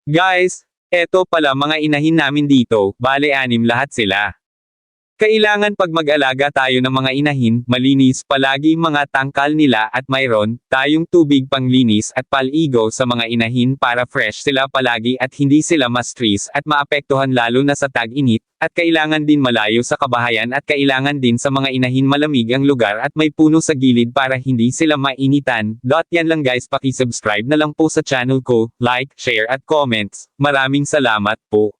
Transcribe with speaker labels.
Speaker 1: Guys, eto pala mga inahin namin dito, bale 6 lahat sila. Kailangan pag mag-alaga tayo ng mga inahin, malinis palagi mga tangkal nila at mayroon tayong tubig panglinis at paligo sa mga inahin para fresh sila palagi at hindi sila ma-stress at maapektuhan lalo na sa tag-init, at kailangan din malayo sa kabahayan at kailangan din sa mga inahin malamig ang lugar at may puno sa gilid para hindi sila mainitan. Yan lang guys, paki-subscribe na lang po sa channel ko, like, share at comments. Maraming salamat po.